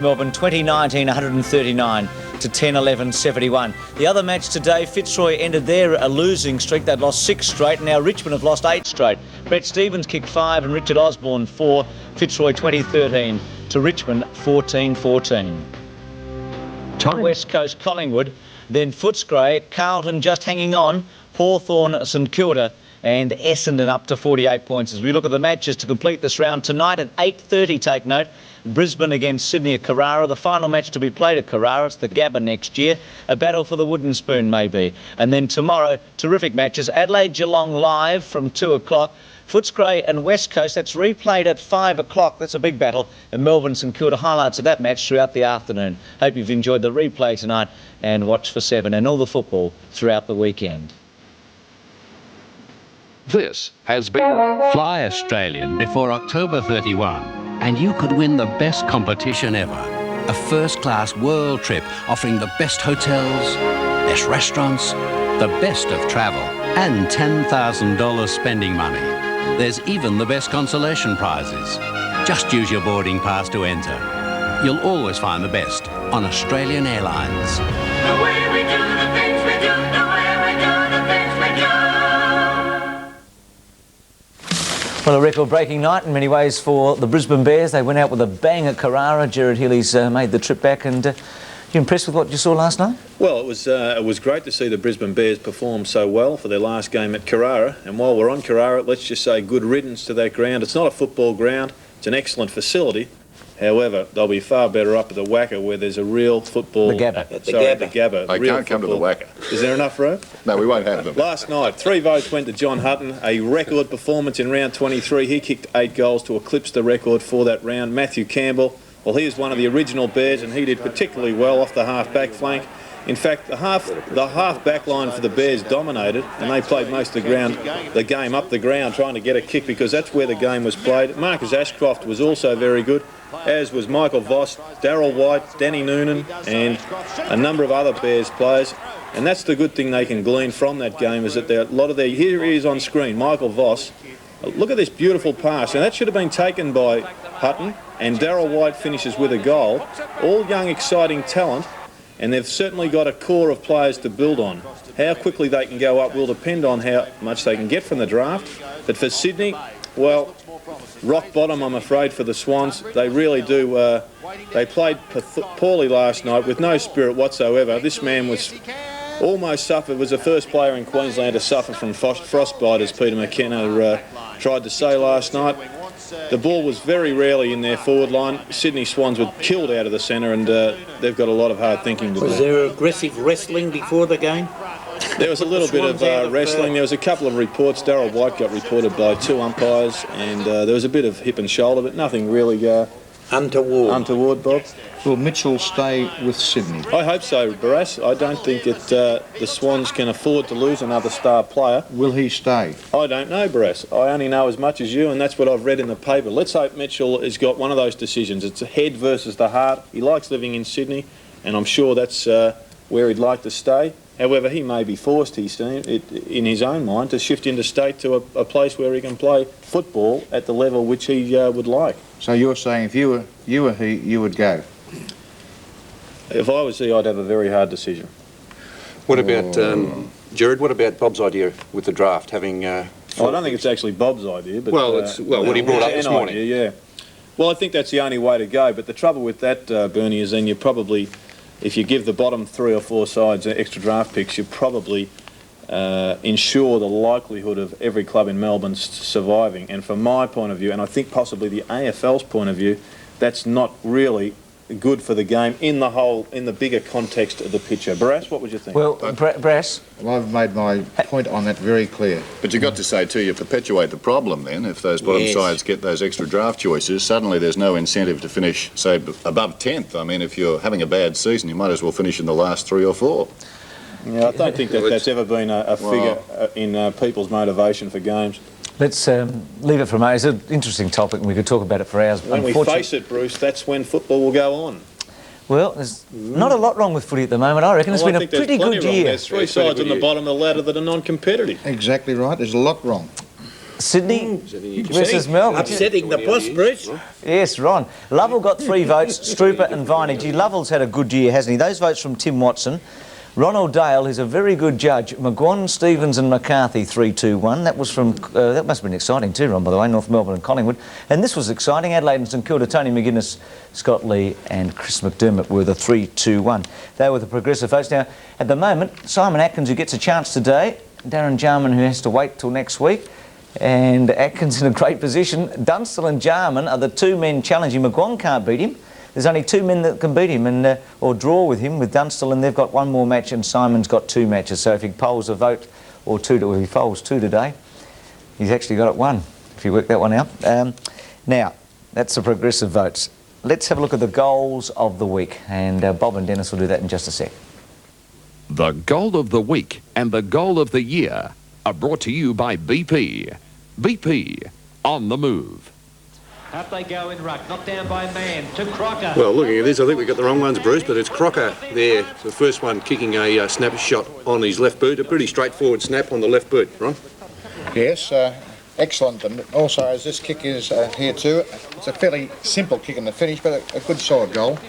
Melbourne 2019 139 to 10-11 71. The other match today, Fitzroy ended their losing streak. They'd lost 6 straight. Now Richmond have lost 8 straight. Brett Stevens kicked 5 and Richard Osborne 4. Fitzroy 2013 to Richmond 14-14. West Coast Collingwood, then Footscray, Carlton just hanging on, Hawthorn, St Kilda and Essendon up to 48 points. As we look at the matches to complete this round tonight at 8:30, take note, Brisbane against Sydney at Carrara. The final match to be played at Carrara. It's the Gabba next year. A battle for the wooden spoon, maybe. And then tomorrow, terrific matches. Adelaide Geelong live from 2 o'clock. Footscray and West Coast, that's replayed at 5 o'clock. That's a big battle. And Melbourne St Kilda, highlights of that match throughout the afternoon. Hope you've enjoyed the replay tonight and watch for 7 and all the football throughout the weekend. This has been Fly Australian before October 31, and you could win the best competition ever. A first-class world trip offering the best hotels, best restaurants, the best of travel, and $10,000 spending money. There's even the best consolation prizes. Just use your boarding pass to enter. You'll always find the best on Australian Airlines. The way we do the things we do, the way we do the things we do. Well, a record-breaking night in many ways for the Brisbane Bears. They went out with a bang at Carrara. Gerard Healy's made the trip back. And you impressed with what you saw last night? Well, it was great to see the Brisbane Bears perform so well for their last game at Carrara. And while we're on Carrara, let's just say good riddance to that ground. It's not a football ground. It's an excellent facility. However, they'll be far better up at the Wacker where there's a real football... The Gabba. The Gabba. They can't come to the Wacker. Is there enough room? No, we won't have them. Last night, 3 votes went to John Hutton, a record performance in round 23. He kicked 8 goals to eclipse the record for that round. Matthew Campbell, well, he is one of the original Bears and he did particularly well off the half-back flank. In fact, the half-back line for the Bears dominated and they played most of the game up the ground trying to get a kick because that's where the game was played. Marcus Ashcroft was also very good, as was Michael Voss, Darryl White, Danny Noonan and a number of other Bears players. And that's the good thing they can glean from that game is that a lot of their... Here he is on screen, Michael Voss. Look at this beautiful pass. And that should have been taken by Hutton and Darryl White finishes with a goal. All young, exciting talent. And they've certainly got a core of players to build on. How quickly they can go up will depend on how much they can get from the draft. But for Sydney, well, rock bottom, I'm afraid, for the Swans. They really do. They played poorly last night with no spirit whatsoever. This man was almost suffered, was the first player in Queensland to suffer from frostbite, as Peter McKenna tried to say last night. The ball was very rarely in their forward line. Sydney Swans were killed out of the centre and they've got a lot of hard thinking to do. Was there aggressive wrestling before the game? There was a little bit of wrestling. There was a couple of reports. Darryl White got reported by 2 umpires and there was a bit of hip and shoulder, but nothing really untoward, Bob. Will Mitchell stay with Sydney? I hope so, Barras. I don't think that the Swans can afford to lose another star player. Will he stay? I don't know, Barras. I only know as much as you, and that's what I've read in the paper. Let's hope Mitchell has got one of those decisions. It's the head versus the heart. He likes living in Sydney, and I'm sure that's where he'd like to stay. However, he may be forced, in his own mind, to shift interstate to a place where he can play football at the level which he would like. So you're saying if you were he, you would go? If I was he, I'd have a very hard decision. What about, Gerard, what about Bob's idea with the draft, having... I don't think it's actually Bob's idea, but... Well, it's what he brought up this morning. Idea, yeah. Well, I think that's the only way to go, but the trouble with that, Bernie, is then you probably, if you give the bottom 3 or 4 sides extra draft picks, you probably ensure the likelihood of every club in Melbourne surviving. And from my point of view, and I think possibly the AFL's point of view, that's not really good for the game in the bigger context of the picture. Brass, what would you think? Well, Brass? Well, I've made my point on that very clear. But you've got to say, too, you perpetuate the problem then. If those bottom sides get those extra draft choices, suddenly there's no incentive to finish, say, above 10th. I mean, if you're having a bad season, you might as well finish in the last 3 or 4. Yeah, I don't think that's ever been a figure in people's motivation for games. Let's leave it for a moment. It's an interesting topic and we could talk about it for hours. When we face it, Bruce, that's when football will go on. Well, there's not a lot wrong with footy at the moment, I reckon. It's been a pretty good year. There's 3 sides on the bottom of the ladder that are non-competitive. Exactly right. There's a lot wrong. Sydney versus Melbourne. Upsetting the boss, Bruce. Yes, Ron. Lovell got 3 votes, Strooper and Viney. Gee, Lovell's had a good year, hasn't he? Those votes from Tim Watson. Ronald Dale, who's a very good judge. McGuan, Stevens and McCarthy, 3-2-1. That was from, that must have been exciting too, Ron, by the way, North Melbourne and Collingwood. And this was exciting. Adelaide and St Kilda, Tony McGuinness, Scott Lee and Chris McDermott were the 3-2-1. They were the progressive votes. Now, at the moment, Simon Atkins, who gets a chance today, Darren Jarman, who has to wait till next week, and Atkins in a great position. Dunstall and Jarman are the 2 men challenging. McGuan can't beat him. There's only 2 men that can beat him and or draw with him, with Dunstall, and they've got 1 more match and Simon's got 2 matches. So if he polls a vote or 2, if he polls 2 today, he's actually got it 1, if you work that one out. Now, that's the progressive votes. Let's have a look at the goals of the week, and Bob and Dennis will do that in just a sec. The goal of the week and the goal of the year are brought to you by BP. BP, on the move. Up they go in ruck, knocked down by man to Crocker. Well, looking at this, I think we got the wrong ones, Bruce, but it's Crocker there, the first one kicking a snap shot on his left boot. A pretty straightforward snap on the left boot, Ron. Yes, excellent. And also, as this kick is here too, it's a fairly simple kick in the finish, but a good solid goal.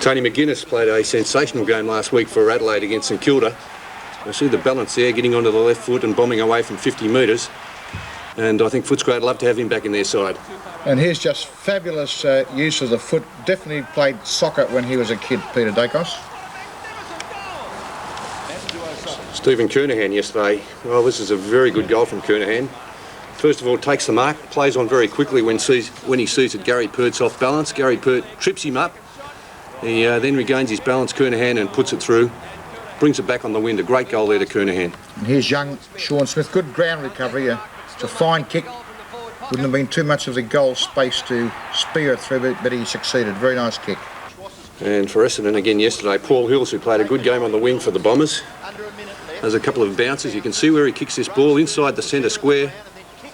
Tony McGuinness played a sensational game last week for Adelaide against St Kilda. I see the balance there, getting onto the left foot and bombing away from 50 metres. And I think Footscray would love to have him back in their side. And here's just fabulous use of the foot. Definitely played soccer when he was a kid, Peter Dacos. Stephen Kernahan yesterday. Well, this is a very good goal from Kernahan. First of all, takes the mark, plays on very quickly when he sees that Gary Pert's off balance. Gary Pert trips him up. He then regains his balance, Kernahan, and puts it through. Brings it back on the wind. A great goal there to Kernahan. And here's young Sean Smith. Good ground recovery. It's a fine kick. Wouldn't have been too much of the goal space to spear it through, but he succeeded. Very nice kick. And for Essendon again yesterday, Paul Hills, who played a good game on the wing for the Bombers. There's a couple of bounces. You can see where he kicks this ball inside the centre square.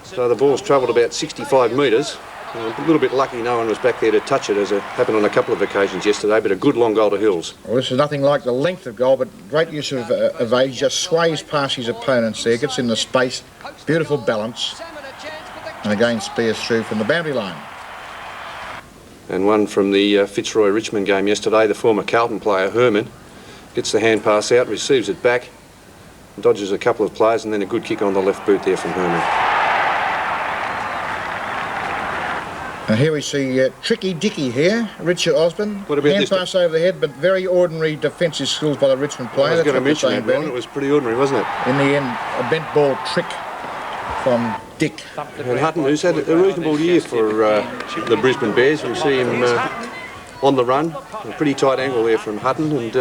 So the ball's travelled about 65 metres. A little bit lucky no one was back there to touch it, as it happened on a couple of occasions yesterday, but a good long goal to Hills. Well, this is nothing like the length of goal, but great use of age. Just sways past his opponents there, gets in the space, beautiful balance, and again spears through from the boundary line. And one from the Fitzroy-Richmond game yesterday, the former Carlton player, Herman, gets the hand pass out, receives it back, dodges a couple of players, and then a good kick on the left boot there from Herman. And here we see Tricky Dicky here, Richard Osborne. What about hand this? pass over the head, but very ordinary defensive skills by the Richmond player. I was going to That's what mention we're that, saying, Ron. It was pretty ordinary, wasn't it? In the end, a bent ball trick from Dick. And Hutton, who's had a reasonable year for the Brisbane Bears. We see him on the run. A pretty tight angle there from Hutton, and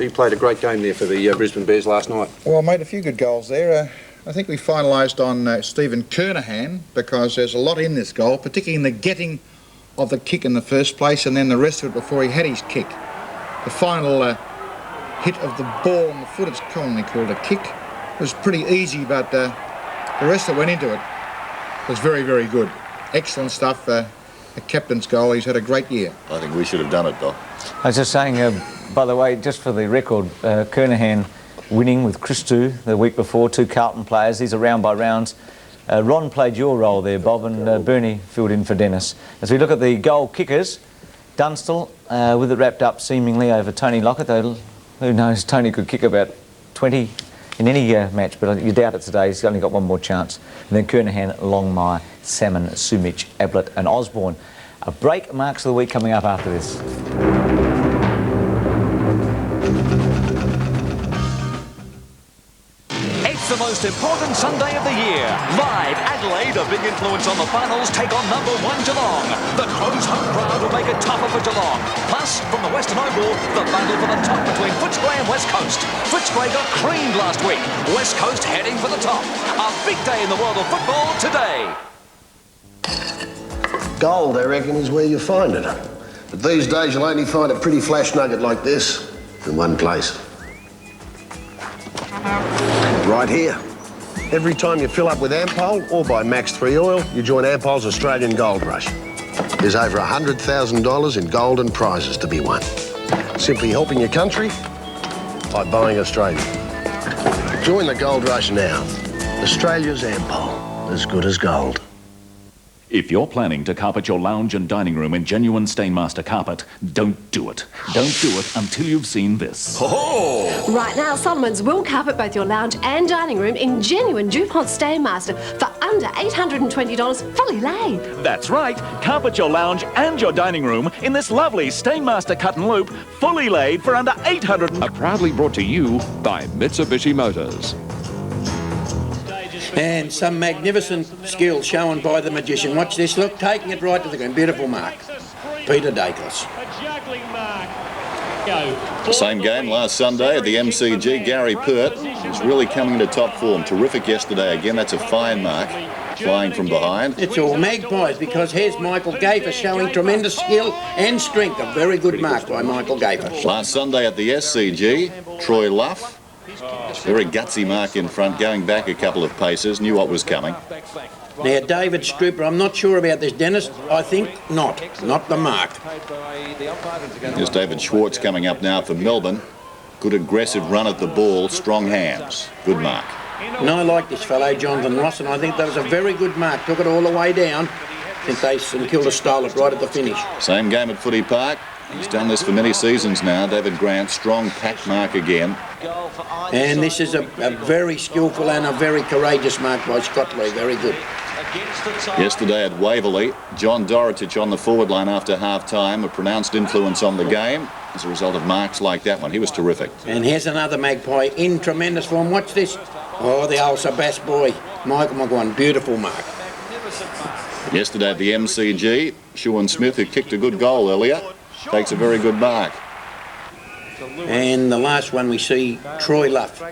he played a great game there for the Brisbane Bears last night. Well, made a few good goals there. I think we finalised on Stephen Kernahan because there's a lot in this goal, particularly in the getting of the kick in the first place and then the rest of it before he had his kick. The final hit of the ball on the foot, it's commonly called a kick, was pretty easy, but the rest that went into it was very, very good. Excellent stuff. A captain's goal. He's had a great year. I think we should have done it, Doc. I was just saying, by the way, just for the record, Kernahan winning with Christou the week before, 2 Carlton players. These are round by rounds. Ron played your role there, Bob, and Bernie filled in for Dennis. As we look at the goal kickers, Dunstall with it wrapped up seemingly over Tony Lockett, though who knows, Tony could kick about 20 in any match, but you doubt it today. He's only got 1 more chance. And then Kernahan, Longmire, Salmon, Sumich, Ablett and Osborne. A break marks of the week coming up after this. It's the most important Sunday of the year. Live, Adelaide, a big influence on the finals, take on #1 Geelong. The Crows' home crowd will make it tougher for Geelong. Plus, from the Western Oval, the battle for the top between Footscray and West Coast. Footscray got creamed last week. West Coast heading for the top. A big day in the world of football today. Gold, I reckon, is where you find it. But these days you'll only find a pretty flash nugget like this in one place. Right here. Every time you fill up with Ampol or buy Max 3 oil, you join Ampol's Australian Gold Rush. There's over $100,000 in gold and prizes to be won. Simply helping your country by buying Australian. Join the Gold Rush now. Australia's Ampol, as good as gold. If you're planning to carpet your lounge and dining room in genuine Stainmaster carpet, don't do it. Don't do it until you've seen this. Right now, Solomon's will carpet both your lounge and dining room in genuine DuPont Stainmaster for under $820 fully laid. That's right. Carpet your lounge and your dining room in this lovely Stainmaster cut and loop, fully laid for under $800. Proudly brought to you by Mitsubishi Motors. And some magnificent skill shown by the magician. Watch this, look, taking it right to the green. Beautiful mark. Peter Dacos. The same game last Sunday at the MCG. Gary Pert is really coming into top form. Terrific yesterday again. That's a fine mark. Flying from behind. It's all magpies because here's Michael Gafer showing tremendous skill and strength. A very good mark by Michael Gafer. Last Sunday at the SCG, Troy Luff. Very gutsy mark in front, going back a couple of paces, knew what was coming. Now, David Strooper, I'm not sure about this, Dennis. I think not the mark. There's David Schwartz coming up now for Melbourne. Good aggressive run at the ball, strong hands. Good mark. And I like this fellow, Jonathan Ross, and I think that was a very good mark. Took it all the way down. I think they St Kilda stole it right at the finish. Same game at Footy Park. He's done this for many seasons now. David Grant, strong pack mark again. And this is a very skillful and a very courageous mark by Scott Lee. Very good. Yesterday at Waverley, John Dorotich on the forward line after half-time, a pronounced influence on the game as a result of marks like that one. He was terrific. And here's another magpie in tremendous form. Watch this. Oh, the old Bass boy, Michael McGuan. Beautiful mark. Yesterday at the MCG, Sean Smith, who kicked a good goal earlier, takes a very good mark. And the last one we see, Troy Luff.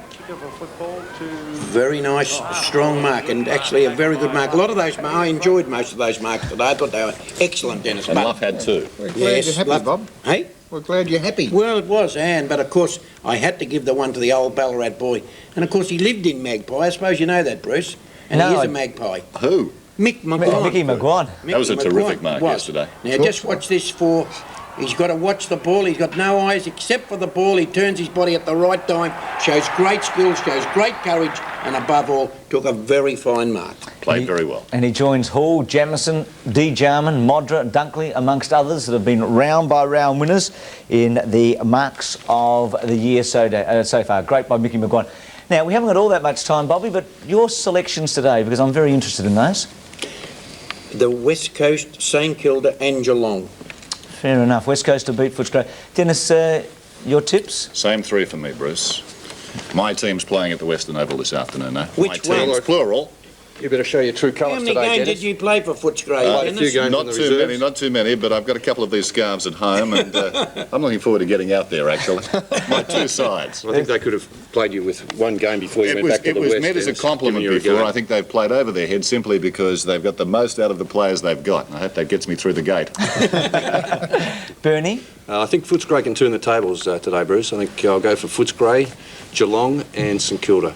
Very nice, strong mark, and actually a very good mark. A lot of those, I enjoyed most of those marks today. I thought they were excellent, Dennis. And Luff had two. We're glad you're happy, Bob. Hey? We're glad you're happy. Well, it was, but of course, I had to give the one to the old Ballarat boy. And of course, he lived in Magpie. I suppose you know that, Bruce. And he is a magpie. Who? Mick McGuan. Mickey McGuan. That was a terrific mark yesterday. Now, just watch this for... He's got to watch the ball. He's got no eyes except for the ball. He turns his body at the right time, shows great skill, shows great courage, and above all, took a very fine mark. Played very well. And he joins Hall, Jamison, D. Jarman, Modra, Dunkley, amongst others that have been round-by-round winners in the marks of the year so far. Great by Mickey McGuan. Now, we haven't got all that much time, Bobby, but your selections today, because I'm very interested in those. The West Coast, St Kilda and Geelong. Fair enough. West Coast to beat Footscray. Dennis, your tips? Same three for me, Bruce. My team's playing at the Western Oval this afternoon, eh? Which My team's plural. You better show your true colours today, How many games Dennis. did you play for Footscray? Not too many, but I've got a couple of these scarves at home, and I'm looking forward to getting out there, actually. My two sides. I think they could have played you with one game before you went back to the West. It was meant as a compliment before. I think they've played over their head simply because they've got the most out of the players they've got. I hope that gets me through the gate. Bernie? I think Footscray can turn the tables today, Bruce. I think I'll go for Footscray, Geelong and St Kilda.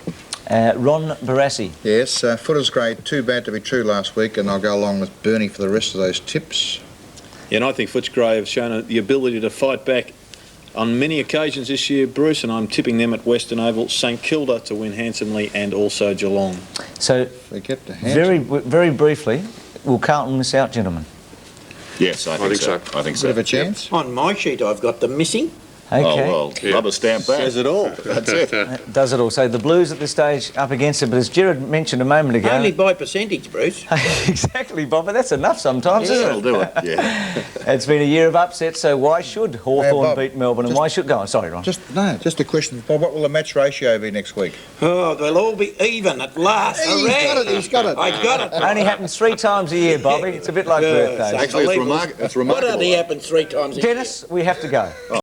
Ron Barassi. Yes, Footscray, too bad to be true last week, and I'll go along with Bernie for the rest of those tips. Yeah, and I think Footscray have shown the ability to fight back on many occasions this year, Bruce, and I'm tipping them at Western Oval, St Kilda to win handsomely and also Geelong. So, very briefly, will Carlton miss out, gentlemen? Yes, I think so. I think so. Bit of a chance. On my sheet, I've got them missing. Okay. Oh, well, rubber stamp that. Says it all. That's it. Does it all. So the Blues at this stage up against it, but as Gerard mentioned a moment ago... Only by percentage, Bruce. Exactly, Bob, but that's enough sometimes, isn't it? That'll do it, yeah. It's been a year of upsets, so why should Hawthorn beat Melbourne, and why should... Go on, sorry, Ron. Just a question, Bob. What will the match ratio be next week? Oh, they'll all be even at last. He's got it. I got it. Only happens 3 times a year, Bobby. It's a bit like birthdays. Actually, it's remarkable. What only happens 3 times a year? Dennis, we have to go.